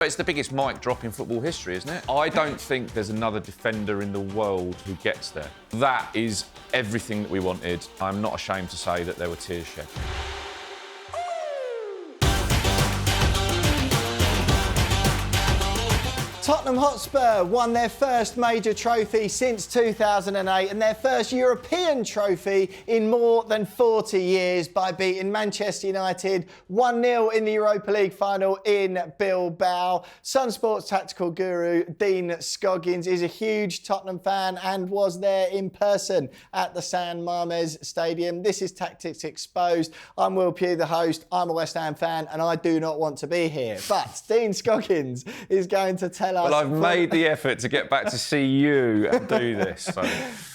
It's the biggest mic drop in football history, isn't it? I don't think there's another defender in the world who gets there. That is everything that we wanted. I'm not ashamed to say that there were tears shed. Tottenham Hotspur won their first major trophy since 2008 and their first European trophy in more than 40 years by beating Manchester United 1-0 in the Europa League final in Bilbao. Sun Sports tactical guru Dean Scoggins is a huge Tottenham fan and was there in person at the San Mamés Stadium. This is Tactics Exposed. I'm Will Pugh, the host. I'm a West Ham fan and I do not want to be here. But Dean Scoggins is going to tell us... Well, I've made the effort to get back to see you and do this. So.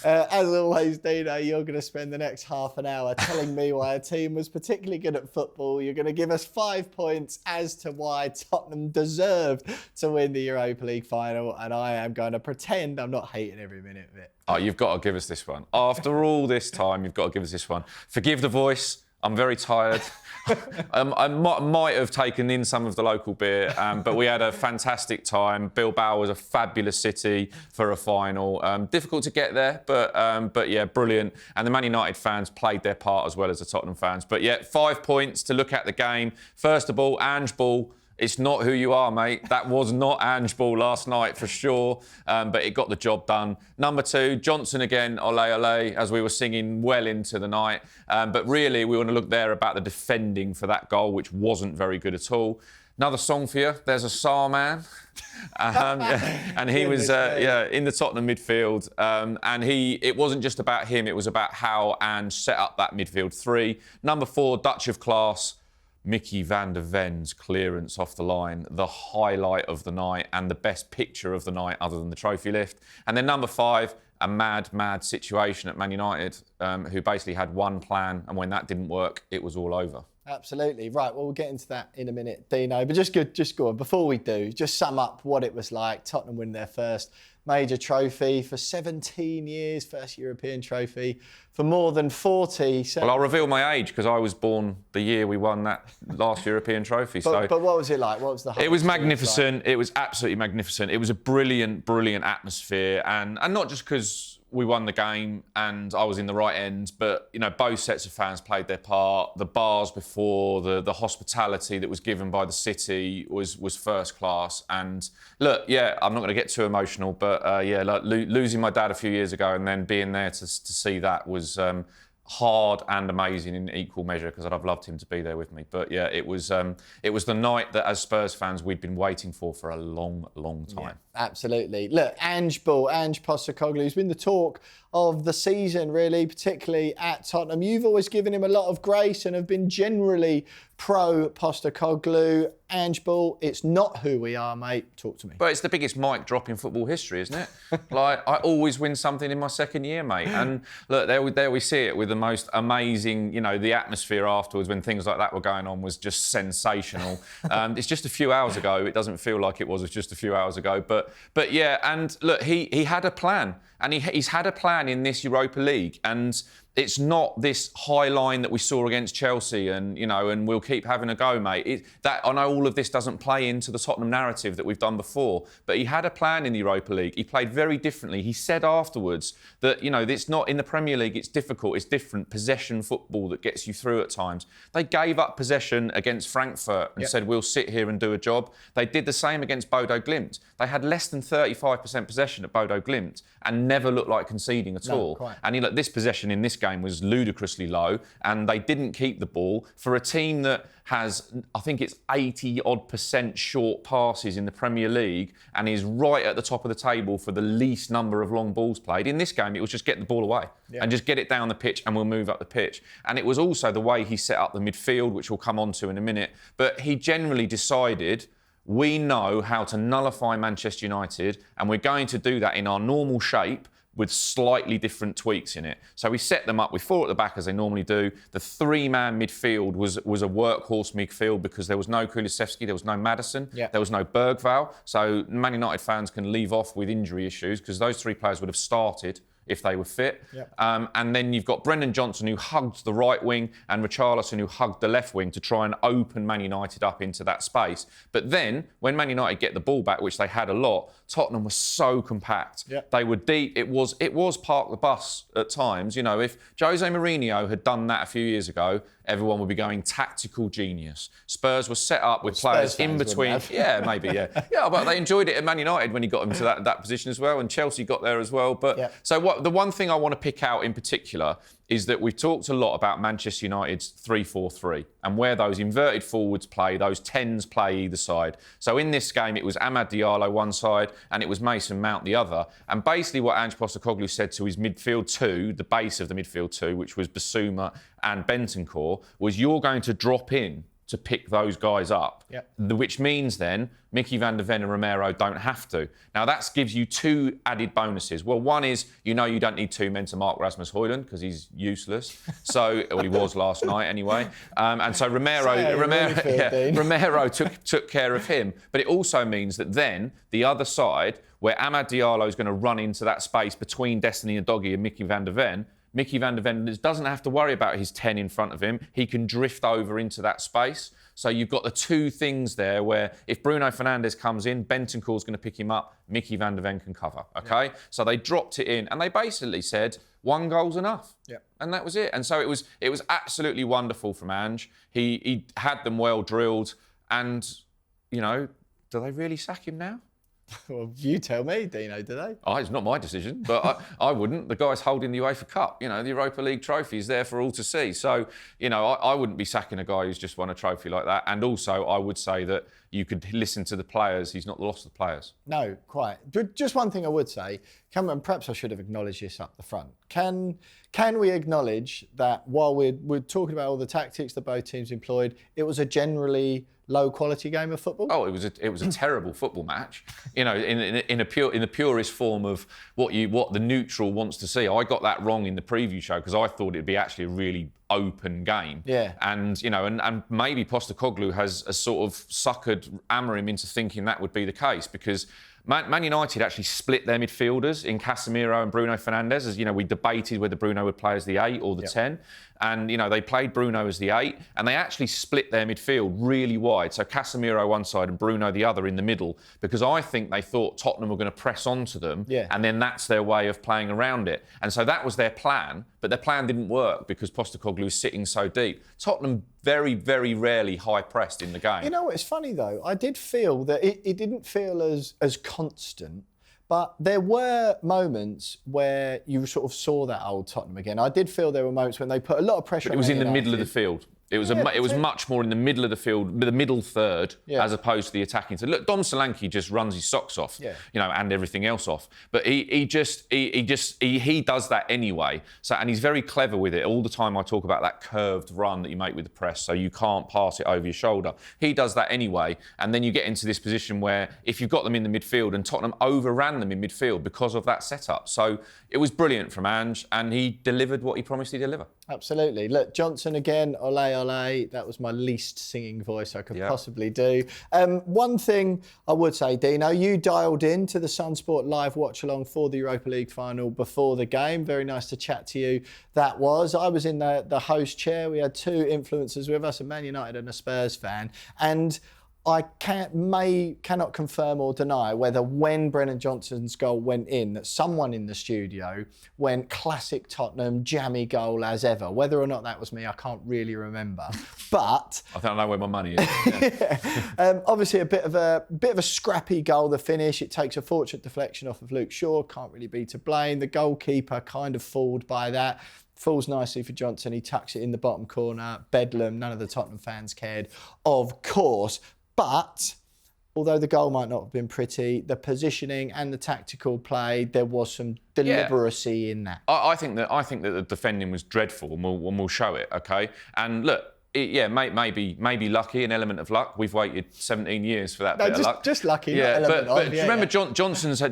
As always, Dino, you're going to spend the next half an hour telling me why a team was particularly good at football. You're going to give us 5 points as to why Tottenham deserved to win the Europa League final, and I am going to pretend I'm not hating every minute of it. Oh, you've got to give us this one. After all this time, you've got to give us this one. Forgive the voice. I'm very tired. I might have taken in some of the local beer, but we had a fantastic time. Bilbao was a fabulous city for a final. Difficult to get there, but yeah, brilliant. And the Man United fans played their part as well as the Tottenham fans. But yeah, 5 points to look at the game. First of all, Ange Ball. It's not who you are, mate. That was not Ange Ball last night for sure, but it got the job done. Number 2, Johnson again, ole ole, as we were singing well into the night. But really, we want to look there about the defending for that goal, which wasn't very good at all. Another song for you. There's a Sarr man. And he was in the Tottenham midfield. And it wasn't just about him, it was about how Ange set up that midfield 3. Number 4, Dutch of class. Mickey van der Ven's clearance off the line, the highlight of the night and the best picture of the night other than the trophy lift. And then number 5, a mad situation at Man United, who basically had one plan, and when that didn't work, it was all over. Absolutely. Right, well, we'll get into that in a minute, Dino. But just go on. Before we do, just sum up what it was like. Tottenham win their first major trophy for 17 years, first European trophy for more than 40. Well, I'll reveal my age because I was born the year we won that last European trophy. But what was it like? What was the whole It was magnificent. Like? It was absolutely magnificent. It was a brilliant atmosphere. And not just because we won the game and I was in the right end, but, you know, both sets of fans played their part. The bars before, the hospitality that was given by the city was first class. And look, yeah, I'm not going to get too emotional, but losing my dad a few years ago and then being there to see that was hard and amazing in equal measure because I'd have loved him to be there with me. But yeah, it was the night that as Spurs fans we'd been waiting for a long time. Yeah, absolutely. Look, Ange Postecoglou has been the talk of the season, really, particularly at Tottenham. You've always given him a lot of grace and have been generally pro Postecoglou. Ange Ball, it's not who we are, mate. Talk to me. But it's the biggest mic drop in football history, isn't it? Like, I always win something in my second year, mate. And look, there we see it with the most amazing, you know, the atmosphere afterwards when things like that were going on was just sensational. It's just a few hours ago. It doesn't feel like it was just a few hours ago. But yeah, and look, he had a plan. And he's had a plan in this Europa League. And it's not this high line that we saw against Chelsea and, you know, and we'll keep having a go, mate. I know all of this doesn't play into the Tottenham narrative that we've done before, but he had a plan in the Europa League. He played very differently. He said afterwards that, you know, it's not in the Premier League, it's difficult, it's different. Possession football that gets you through at times. They gave up possession against Frankfurt and said, we'll sit here and do a job. They did the same against Bodo Glimt. They had less than 35% possession at Bodo Glimt and never looked like conceding at all. Quite. And this possession in this game was ludicrously low, and they didn't keep the ball for a team that has, I think it's 80-odd% short passes in the Premier League and is right at the top of the table for the least number of long balls played. In this game, it was just get the ball away and just get it down the pitch and we'll move up the pitch. And it was also the way he set up the midfield, which we'll come on to in a minute. But he generally decided, we know how to nullify Manchester United and we're going to do that in our normal shape with slightly different tweaks in it. So we set them up with 4 at the back as they normally do. The 3-man midfield was a workhorse midfield because there was no Kulusevski, there was no Maddison, there was no Bergvall. So Man United fans can leave off with injury issues because those 3 players would have started if they were fit. Yep. And then you've got Brendan Johnson, who hugged the right wing, and Richarlison, who hugged the left wing to try and open Man United up into that space. But then, when Man United get the ball back, which they had a lot, Tottenham was so compact. Yep. They were deep. It was park the bus at times. You know, if Jose Mourinho had done that a few years ago, everyone would be going tactical genius. Spurs were set up with players in between. Yeah, maybe, yeah. Yeah, but they enjoyed it at Man United when he got into that position as well, and Chelsea got there as well. But so the one thing I want to pick out in particular is that we've talked a lot about Manchester United's 3-4-3 and where those inverted forwards play, those 10s play either side. So in this game, it was Amad Diallo one side and it was Mason Mount the other. And basically what Ange Postecoglou said to his midfield two, the base of the midfield two, which was Basuma and Bentancur, was you're going to drop in to pick those guys up, which means then Mickey van der Ven and Romero don't have to. Now, that gives you two added bonuses. Well, one is, you don't need two men to mark Rasmus Højlund because he's useless. So, well, he was last night anyway. And so Romero took care of him. But it also means that then the other side, where Amad Diallo is going to run into that space between Destiny Udogie and Mickey van der Ven, Mickey van der Ven doesn't have to worry about his 10 in front of him. He can drift over into that space. So you've got the two things there where if Bruno Fernandes comes in, Bentancur's going to pick him up, Mickey van der Ven can cover, okay? So they dropped it in and they basically said, one goal's enough. And that was it. And so it was absolutely wonderful from Ange. He had them well drilled and, do they really sack him now? Well, you tell me, Dino, do they? Oh, it's not my decision, but I wouldn't. The guy's holding the UEFA Cup. The Europa League trophy is there for all to see. So, I wouldn't be sacking a guy who's just won a trophy like that. And also, I would say that you could listen to the players. He's not lost the players. No, quite. Just one thing I would say, and perhaps I should have acknowledged this up the front. Can we acknowledge that while we're talking about all the tactics that both teams employed, it was a generally low quality game of football? Oh, it was a terrible football match. In the purest form of what the neutral wants to see. I got that wrong in the preview show because I thought it'd be actually a really open game. Yeah. And and maybe Postecoglou has sort of suckered Amorim into thinking that would be the case because Man United actually split their midfielders in Casemiro and Bruno Fernandes. As we debated whether Bruno would play as the 8 or the 10. And, they played Bruno as the 8 and they actually split their midfield really wide. So Casemiro one side and Bruno the other in the middle because I think they thought Tottenham were going to press onto them and then that's their way of playing around it. And so that was their plan, but their plan didn't work because Postecoglou was sitting so deep. Tottenham very, very rarely high-pressed in the game. You know what, it's funny though, I did feel that it didn't feel as constant. But there were moments where you sort of saw that old Tottenham again. I did feel there were moments when they put a lot of pressure on. It was in the middle of the field. It was much more in the middle of the field, the middle third, as opposed to the attacking. So look, Dom Solanke just runs his socks off, and everything else off. But he does that anyway. So and he's very clever with it. All the time I talk about that curved run that you make with the press, so you can't pass it over your shoulder. He does that anyway, and then you get into this position where if you've got them in the midfield, and Tottenham overran them in midfield because of that setup. So it was brilliant from Ange, and he delivered what he promised he'd deliver. Absolutely. Look, Johnson again, ole ole. That was my least singing voice I could possibly do. One thing I would say, Dino, you dialed in to the Sunsport live watch along for the Europa League final before the game. Very nice to chat to you. That was. I was in the host chair. We had two influencers with us, a Man United and a Spurs fan. And I cannot confirm or deny whether when Brennan Johnson's goal went in, that someone in the studio went classic Tottenham, jammy goal as ever. Whether or not that was me, I can't really remember. But I think I know where my money is. Obviously, a bit of a scrappy goal. The finish, it takes a fortunate deflection off of Luke Shaw. Can't really be to blame. The goalkeeper kind of fooled by that. Falls nicely for Johnson. He tucks it in the bottom corner. Bedlam. None of the Tottenham fans cared, of course. But although the goal might not have been pretty, the positioning and the tactical play, there was some deliberacy in that. I think that the defending was dreadful, and we'll show it. Okay, and look. Maybe lucky, an element of luck. We've waited 17 years for that bit of luck. Just lucky, not element but remember, Johnson's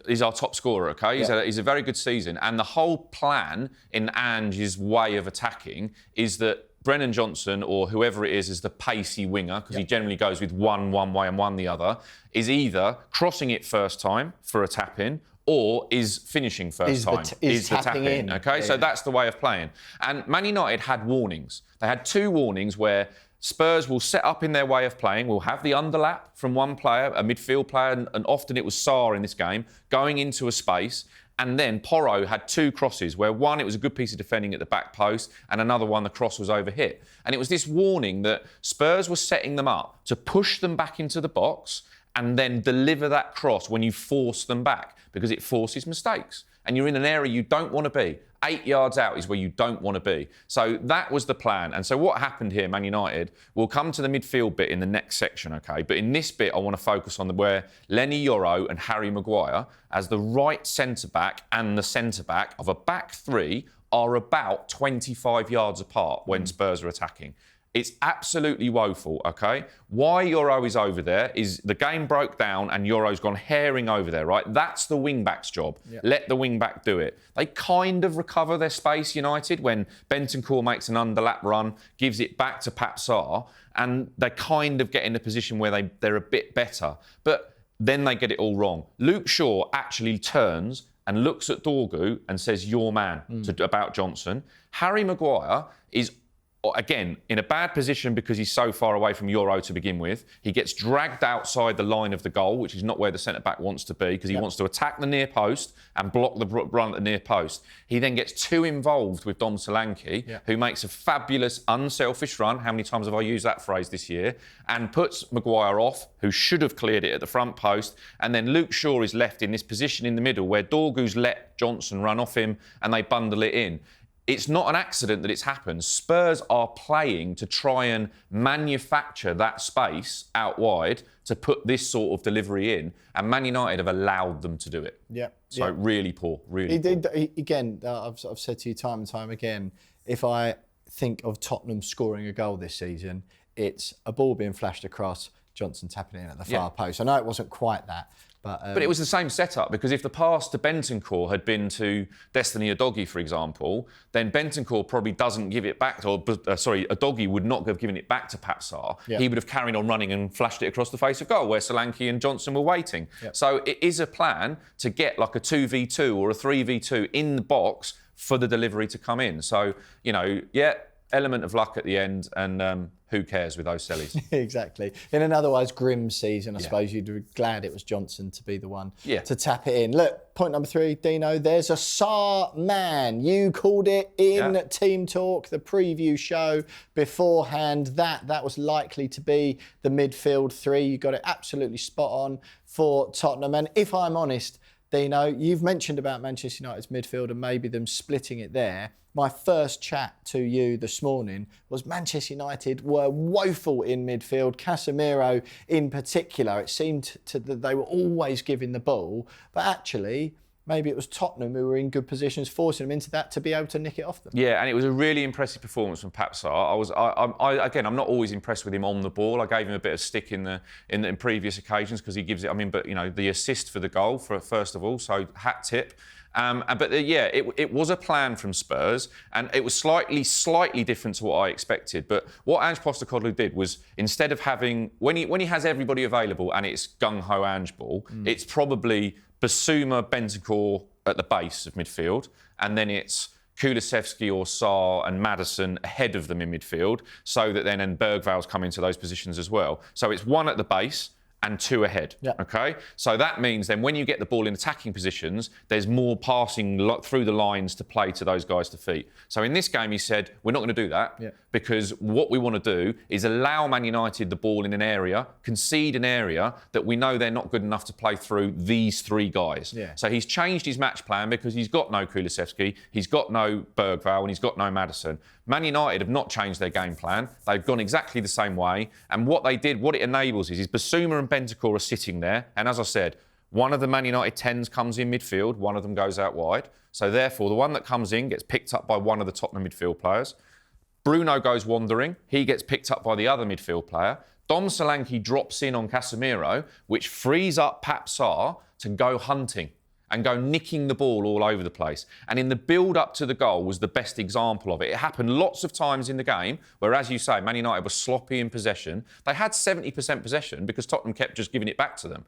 he's our top scorer, okay? He's a very good season. And the whole plan in Ange's way of attacking is that Brennan Johnson, or whoever it is the pacey winger, because he generally goes with one way and one the other, is either crossing it first time for a tap-in, or is finishing first time. Is the tap in. Okay, so that's the way of playing. And Man United had warnings. They had 2 warnings where Spurs will set up in their way of playing, will have the underlap from one player, a midfield player, and often it was Sarr in this game, going into a space. And then Porro had 2 crosses where one, it was a good piece of defending at the back post, and another one, the cross was overhit. And it was this warning that Spurs were setting them up to push them back into the box and then deliver that cross when you force them back, because it forces mistakes. And you're in an area you don't want to be. 8 yards out is where you don't want to be. So that was the plan. And so what happened here, Man United, we'll come to the midfield bit in the next section, OK? But in this bit, I want to focus on where Lenny Yoro and Harry Maguire, as the right centre-back and the centre-back of a back 3, are about 25 yards apart when Spurs are attacking. It's absolutely woeful, OK? Why Yoro is over there is the game broke down and Yoro's gone herring over there, right? That's the wing-back's job. Yep. Let the wing-back do it. They kind of recover their space, United, when Bentancur makes an underlap run, gives it back to Sarr, and they kind of get in a position where they're a bit better. But then they get it all wrong. Luke Shaw actually turns and looks at Dorgu and says, "Your man," about Johnson. Harry Maguire is, again, in a bad position because he's so far away from Yoro to begin with. He gets dragged outside the line of the goal, which is not where the centre-back wants to be, because he wants to attack the near post and block the run at the near post. He then gets too involved with Dom Solanke, who makes a fabulous, unselfish run. How many times have I used that phrase this year? And puts Maguire off, who should have cleared it at the front post. And then Luke Shaw is left in this position in the middle where Dorgu's let Johnson run off him and they bundle it in. It's not an accident that it's happened. Spurs are playing to try and manufacture that space out wide to put this sort of delivery in, and Man United have allowed them to do it. Yeah. So really poor, really poor. Again, I've said to you time and time again, if I think of Tottenham scoring a goal this season, it's a ball being flashed across, Johnson tapping in at the far post. I know it wasn't quite that. But it was the same setup, because if the pass to Bentancur had been to Destiny Udogie, for example, then Bentancur probably doesn't give it back, Udogie would not have given it back to Sarr. He would have carried on running and flashed it across the face of goal where Solanke and Johnson were waiting. So it is a plan to get like a 2v2 or a 3v2 in the box for the delivery to come in. So, element of luck at the end, and who cares with those sellies? Exactly. In an otherwise grim season, I suppose you'd be glad it was Johnson to be the one to tap it in. Look, point number 3, Dino, there's a Sarr man. You called it in Team Talk, the preview show beforehand. That was likely to be the midfield 3. You got it absolutely spot on for Tottenham. And if I'm honest, Dino, you've mentioned about Manchester United's midfield and maybe them splitting it there. My first chat to you this morning was Manchester United were woeful in midfield, Casemiro in particular. It seemed that they were always giving the ball, but actually maybe it was Tottenham who were in good positions, forcing them into that to be able to nick it off them. Yeah, and it was a really impressive performance from Sarr. Again, I'm not always impressed with him on the ball. I gave him a bit of stick in previous occasions because he gives it. The assist for the goal, first of all, so hat tip. It was a plan from Spurs, and it was slightly different to what I expected. But what Ange Postecoglou did was, instead of having, when he has everybody available and it's gung-ho Ange ball, it's probably Basuma, Bentancur at the base of midfield, and then it's Kulusevski or Sarr and Maddison ahead of them in midfield, so that then Bergval's come into those positions as well. So it's 1 at the base and 2 ahead, OK? So that means then when you get the ball in attacking positions, there's more passing through the lines to play to those guys' feet. So in this game, he said, we're not going to do that because what we want to do is allow Man United the ball in an area, concede an area that we know they're not good enough to play through these 3 guys. So he's changed his match plan because he's got no Kulusevski, he's got no Bergval, and he's got no Maddison. Man United have not changed their game plan. They've gone exactly the same way. And what it enables is Basuma and Bentancur are sitting there. And as I said, one of the Man United 10s comes in midfield, one of them goes out wide. So therefore, the one that comes in gets picked up by one of the Tottenham midfield players. Bruno goes wandering. He gets picked up by the other midfield player. Dom Solanke drops in on Casemiro, which frees up Sarr to go hunting. and go nicking the ball all over the place. And in the build-up to the goal was the best example of it. It happened lots of times in the game where, as you say, Man United was sloppy in possession. They had 70% possession because Tottenham kept just giving it back to them.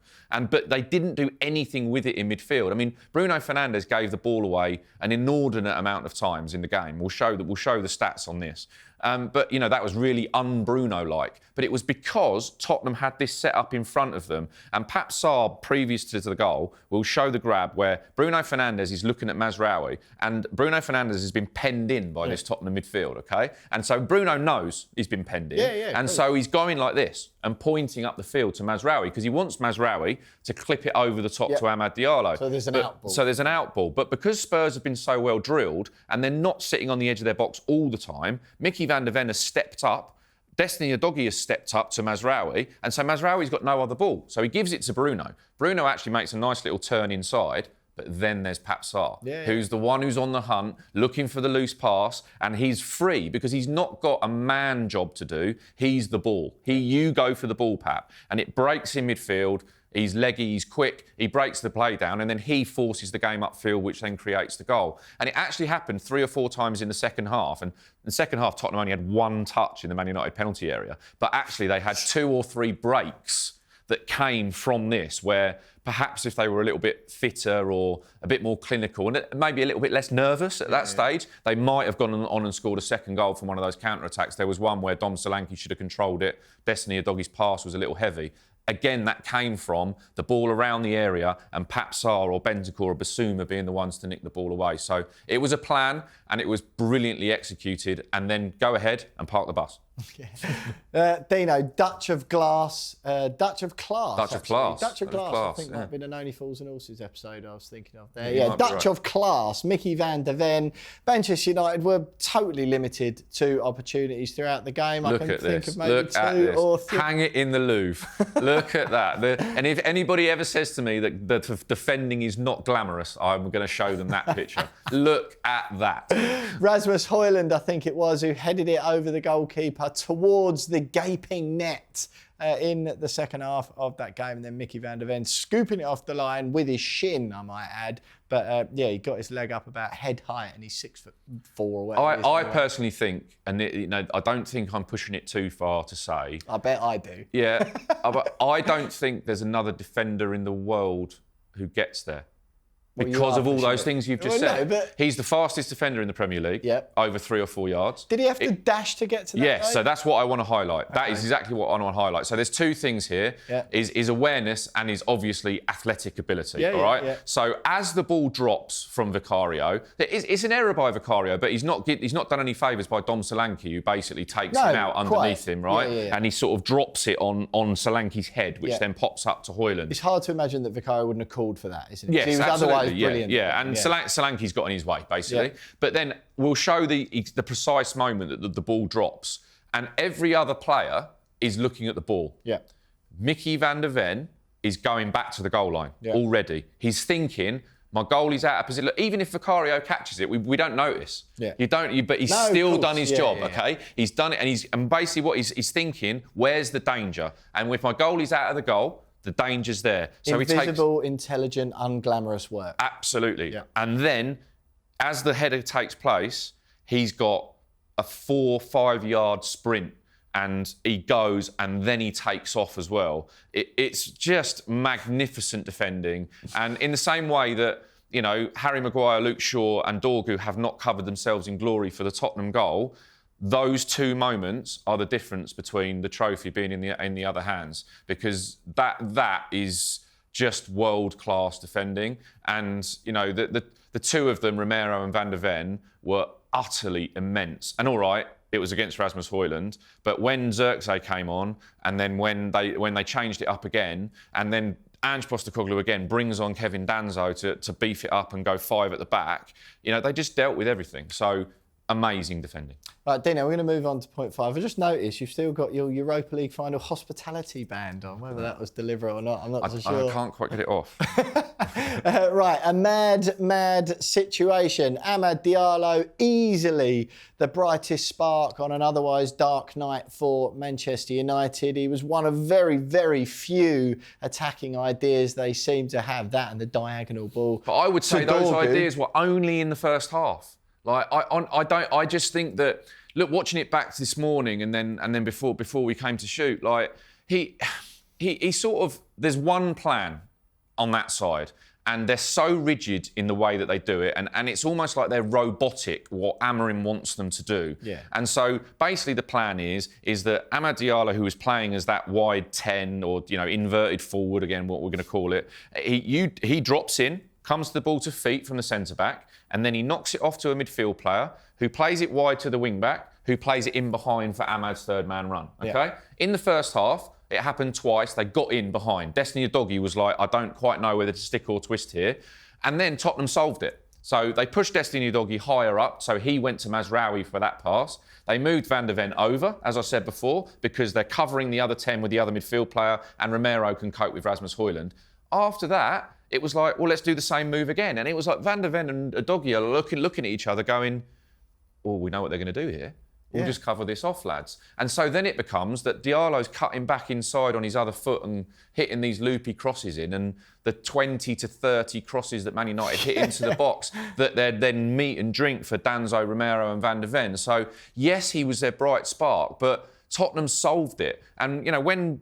But they didn't do anything with it in midfield. I mean, Bruno Fernandes gave the ball away an inordinate amount of times in the game. We'll show the stats on this. But, you know, that was really un-Bruno-like. But it was because Tottenham had this set up in front of them. And Pap Sarr, previous to the goal, will show the grab where Bruno Fernandes is looking at Mazraoui. And Bruno Fernandes has been penned in by this Tottenham midfield, OK? And so Bruno knows he's been penned in. And so he's going like this and pointing up the field to Mazraoui because he wants Mazraoui to clip it over the top to Amad Diallo. So there's an outball. So there's an outball. But because Spurs have been so well drilled and they're not sitting on the edge of their box all the time, Mickey van der Ven has stepped up. Destiny Udogie has stepped up to Mazraoui, and so Mazraoui's got no other ball. So he gives it to Bruno. Bruno actually makes a nice little turn inside, but then there's Pap Sarr, who's the one who's on the hunt, looking for the loose pass, and he's free because he's not got a man job to do. He's the ball. You go for the ball, Pap. And it breaks in midfield. He's leggy, he's quick, he breaks the play down, and then he forces the game upfield, which then creates the goal. And it actually happened 3 or 4 times in the second half. And in the second half, Tottenham only had 1 touch in the Man United penalty area. But actually, they had 2 or 3 breaks that came from this, where perhaps if they were a little bit fitter or a bit more clinical and maybe a little bit less nervous at that stage, they might have gone on and scored a second goal from one of those counter-attacks. There was one where Dom Solanke should have controlled it. Destiny Udogie's pass was a little heavy. Again, that came from the ball around the area and Pap Sarr or Bentancur or Basuma being the ones to nick the ball away. So it was a plan and it was brilliantly executed. And then go ahead and park the bus. Dino, Dutch of Glass, Dutch of Class. Dutch of Class. Dutch of Class, I think might have been an Only Fools and Horses episode I was thinking of there. Yeah, Dutch of Class, Mickey van der Ven. Manchester United were totally limited to opportunities throughout the game. Look I can at think this. of maybe Look at 2 this. or 3. Hang it in the Louvre. Look at that. And if anybody ever says to me that the defending is not glamorous, I'm going to show them that picture. Look at that. Rasmus Højlund, I think it was, who headed it over the goalkeeper towards the gaping net in the second half of that game. And then Mickey van der Ven scooping it off the line with his shin, I might add. But he got his leg up about head height and he's 6'4" or whatever. I personally think, and I don't think I'm pushing it too far to say. I bet I do. Yeah, but I don't think there's another defender in the world who gets there. Because of all those things you've just said. No, but he's the fastest defender in the Premier League, over 3 or 4 yards. Did he have to dash to get to that? Yes, so that's what I want to highlight. That is exactly what I want to highlight. So there's 2 things here, is awareness and is obviously athletic ability, all right? So as the ball drops from Vicario, it's an error by Vicario, but he's not done any favours by Dom Solanke, who basically takes him out underneath him, right? And he sort of drops it on Solanke's head, which then pops up to Højlund. It's hard to imagine that Vicario wouldn't have called for that, isn't it? Yes, he was absolutely. otherwise brilliant. And Solanke's got in his way, basically. But then we'll show the precise moment that the ball drops. And every other player is looking at the ball. Mickey van der Ven is going back to the goal line already. He's thinking, my goalie's out of position. Look, even if Vicario catches it, we don't notice. But he's still done his job, okay? He's done it, and basically what he's thinking, where's the danger? And if my goalie's out of the goal, the danger's there. So Invisible, intelligent, unglamorous work. Absolutely. And then, as the header takes place, he's got a 4-5 yard sprint and he goes and then he takes off as well. It's just magnificent defending. And in the same way that, you know, Harry Maguire, Luke Shaw and Dorgu have not covered themselves in glory for the Tottenham goal, those 2 moments are the difference between the trophy being in the other hands, because that is just world-class defending. And, you know, the 2 of them, Romero and Van der Ven, were utterly immense. And all right, it was against Rasmus Højlund, but when Zirkzee came on, and then when they changed it up again, and then Ange Postecoglou again brings on Kevin Danso to beef it up and go 5 at the back, you know, they just dealt with everything. So amazing defending. Right, Dino, we're going to move on to point 5. I just noticed you've still got your Europa League final hospitality band on. Whether that was deliberate or not, I'm not so sure. I can't quite get it off. Right, a mad situation. Amad Diallo, easily the brightest spark on an otherwise dark night for Manchester United. He was one of very, very few attacking ideas they seem to have, that and the diagonal ball. But I would say those ideas were only in the first half. Like I just think that, look, watching it back this morning and then before we came to shoot, like he sort of, there's one plan on that side, and they're so rigid in the way that they do it, and it's almost like they're robotic what Amorim wants them to do. Yeah. And so basically the plan is that Amad Diallo, who is playing as that wide 10 or inverted forward again, what we're going to call it, he drops in, comes the ball to feet from the centre back, and then he knocks it off to a midfield player who plays it wide to the wing back, who plays it in behind for Amad's third man run. Okay? Yeah. In the first half, it happened twice. They got in behind. Destiny Udogie was like, I don't quite know whether to stick or twist here. And then Tottenham solved it. So they pushed Destiny Udogie higher up, so he went to Mazraoui for that pass. They moved Van der Ven over, as I said before, because they're covering the other 10 with the other midfield player, and Romero can cope with Rasmus Højlund. After that, it was like, well, let's do the same move again. And it was like Van der Ven and Udogie are looking at each other going, well, we know what they're going to do here. We'll just cover this off, lads. And so then it becomes that Diallo's cutting back inside on his other foot and hitting these loopy crosses in, and the 20 to 30 crosses that Man United hit into the box that they'd then meet and drink for Danzo, Romero and Van der Ven. So, yes, he was their bright spark, but Tottenham solved it. And,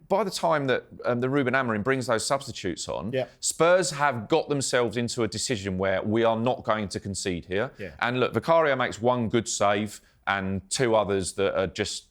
by the time that the Ruben Amorim brings those substitutes on, Spurs have got themselves into a decision where we are not going to concede here. Yeah. And look, Vicario makes one good save and 2 others that are just,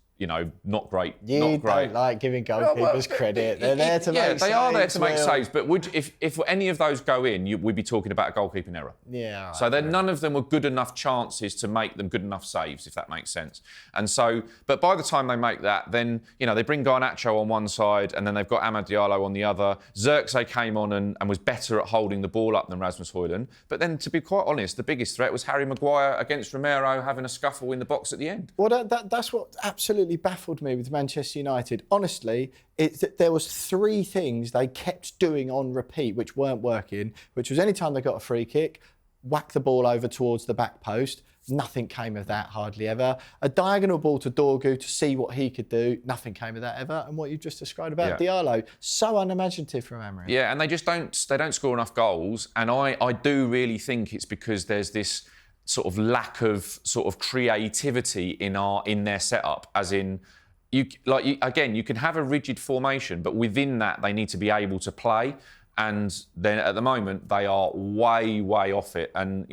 not great. You don't like giving goalkeepers credit. They're there to make saves. Yeah, they are there to make saves. But if any of those go in, we'd be talking about a goalkeeping error. Yeah. So none of them were good enough chances to make them good enough saves, if that makes sense. And so, but by the time they make that, then, they bring Garnacho on one side and then they've got Amad Diallo on the other. Zirkzee came on and was better at holding the ball up than Rasmus Højlund. But then, to be quite honest, the biggest threat was Harry Maguire against Romero having a scuffle in the box at the end. Well, that's what absolutely baffled me with Manchester United. Honestly, there was 3 things they kept doing on repeat which weren't working, which was any time they got a free kick, whack the ball over towards the back post. Nothing came of that, hardly ever. A diagonal ball to Dorgu to see what he could do. Nothing came of that ever. And what you've just described about Diallo, so unimaginative from Amorim. Yeah, and they just don't score enough goals. And I do really think it's because there's this sort of lack of sort of creativity in their setup, as in, you can have a rigid formation, but within that they need to be able to play. And then at the moment they are way off it. And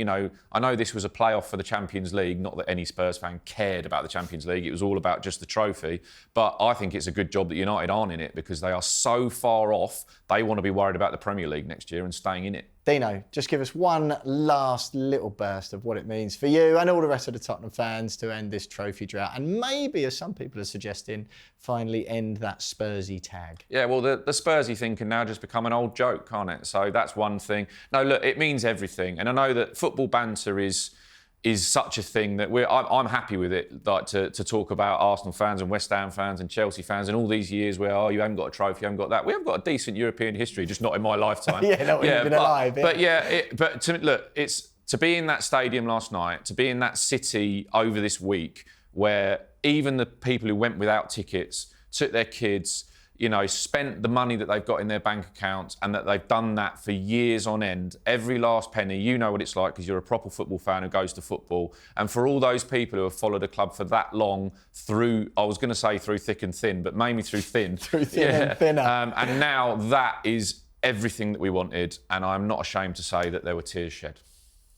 I know this was a playoff for the Champions League, not that any Spurs fan cared about the Champions League, it was all about just the trophy, but I think it's a good job that United aren't in it, because they are so far off. They want to be worried about the Premier League next year and staying in it. Dino, just give us one last little burst of what it means for you and all the rest of the Tottenham fans to end this trophy drought, and maybe, as some people are suggesting, finally end that Spursy tag. Yeah, well, the Spursy thing can now just become an old joke, can't it? So that's one thing. No, look, it means everything. And I know that football banter is such a thing that I'm happy with it, like to talk about Arsenal fans and West Ham fans and Chelsea fans and all these years where, you haven't got a trophy, you haven't got that. We haven't got a decent European history, just not in my lifetime. Not when you've been alive. It's to be in that stadium last night, to be in that city over this week, where even the people who went without tickets took their kids, spent the money that they've got in their bank accounts, and that they've done that for years on end. Every last penny, you know what it's like because you're a proper football fan who goes to football. And for all those people who have followed a club for that long, through thick and thin, but mainly through thin. Through thin and thinner. And now that is everything that we wanted, and I'm not ashamed to say that there were tears shed.